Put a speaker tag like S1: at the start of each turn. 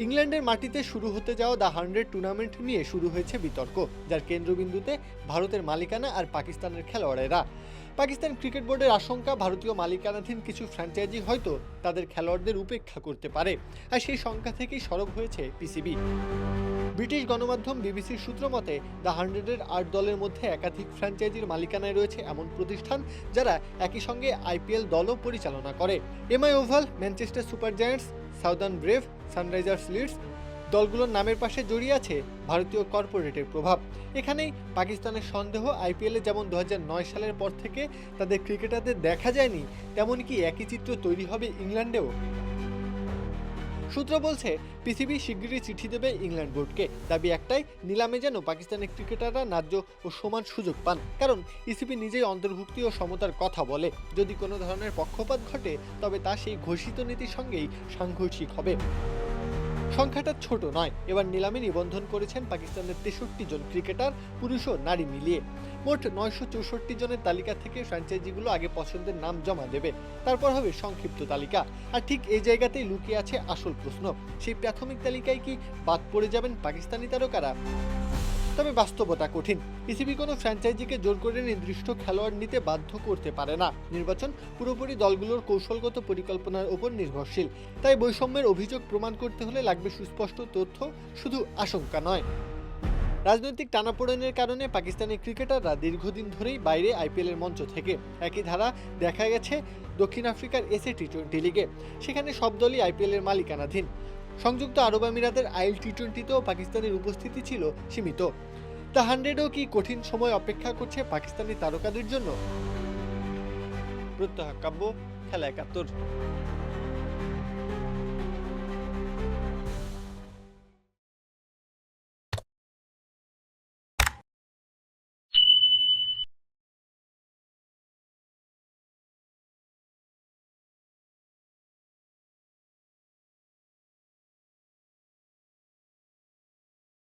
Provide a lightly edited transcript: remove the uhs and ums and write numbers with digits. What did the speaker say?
S1: ইংল্যান্ডের মাটিতে শুরু হতে যাওয়া দ্য 100 টুর্নামেন্ট নিয়ে শুরু হয়েছে বিতর্ক, যার কেন্দ্রবিন্দুতে ভারতের মালিকানা আর পাকিস্তানের খেলোয়াড়েরা। পাকিস্তান ক্রিকেট বোর্ডের আশঙ্কা, ভারতীয় মালিকানাধীন কিছু ফ্র্যাঞ্চাইজি হয়তো তাদের খেলোয়াড়দের উপেক্ষা করতে পারে, আর সেই শঙ্কা থেকেই সরব হয়েছে পিসিবি। ব্রিটিশ গণমাধ্যম বিবিসির সূত্র মতে দ্য 100-এর 8 দলের মধ্যে একাধিক ফ্র্যাঞ্চাইজির মালিকানায় রয়েছে এমন প্রতিষ্ঠান যারা একই সঙ্গে আইপিএল দলও পরিচালনা করে। MI Oval, Manchester Super Giants, Southern Brave, Sunrisers Leeds দলগুলোর নামের পাশে জড়িয়ে আছে ভারতীয় কর্পোরেটের প্রভাব। এখানেই পাকিস্তানের সন্দেহ, আইপিএলে যেমন 2009 সালের পর থেকে তাদের ক্রিকেটারদের দেখা যায়নি, তেমনই কি একই চিত্র তৈরি হবে ইংল্যান্ডেও? সূত্র বলছে পিসিবি শিগগিরই চিঠি দেবে ইংল্যান্ড বোর্ডকে। দাবি একটাই, নিলামে যেন পাকিস্তানের ক্রিকেটাররা ন্যায্য ও সমান সুযোগ পান, কারণ ইসিবি নিজেই অন্তর্ভুক্তি ও সমতার কথা বলে। যদি কোনো ধরনের পক্ষপাত ঘটে তবে তা সেই ঘোষিত নীতির সঙ্গেই সাংঘর্ষিক হবে। সংখ্যাটা ছোট নয়, এবার নিলামে নিবন্ধন করেছেন পাকিস্তানের 63 জন ক্রিকেটার, পুরুষ ও নারী মিলিয়ে। মোট 964 জনের তালিকা থেকে ফ্র্যাঞ্চাইজিগুলো আগে পছন্দের নাম জমা দেবে, তারপর হবে সংক্ষিপ্ত তালিকা। আর ঠিক এই জায়গাতেই লুকিয়ে আছে আসল প্রশ্ন, সেই প্রাথমিক তালিকায় কি বাদ পড়ে যাবেন পাকিস্তানি তারকারা? তবে বাস্তবতা কঠিন। পিসিবি কোনো ফ্র্যাঞ্চাইজিকে জোর করে নির্দিষ্ট খেলোয়াড় নিতে বাধ্য করতে পারে না। নির্বাচন পুরোপুরি দলগুলোর কৌশলগত পরিকল্পনার উপর নির্ভরশীল। তাই বৈষম্যের অভিযোগ প্রমাণ করতে হলে লাগবে সুস্পষ্ট তথ্য, শুধু আশঙ্কা নয়। রাজনৈতিক টানাপোড়েনের কারণে পাকিস্তানি ক্রিকেটাররা দীর্ঘদিন ধরেই বাইরে আইপিএলের মঞ্চ থেকে। একই ধারা দেখা গেছে দক্ষিণ আফ্রিকার এসএ টি20 লিগে, সেখানে সব দলই আইপিএলের মালিকানাধীন। সংযুক্ত আরব আমিরাতের আইএল টি20তেও পাকিস্তানের উপস্থিতি ছিল সীমিত। দ্য 100-ও কি কঠিন সময় অপেক্ষা করছে পাকিস্তানি তারকাদের জন্য? প্রত্যহ কাব্য, খেলা 71।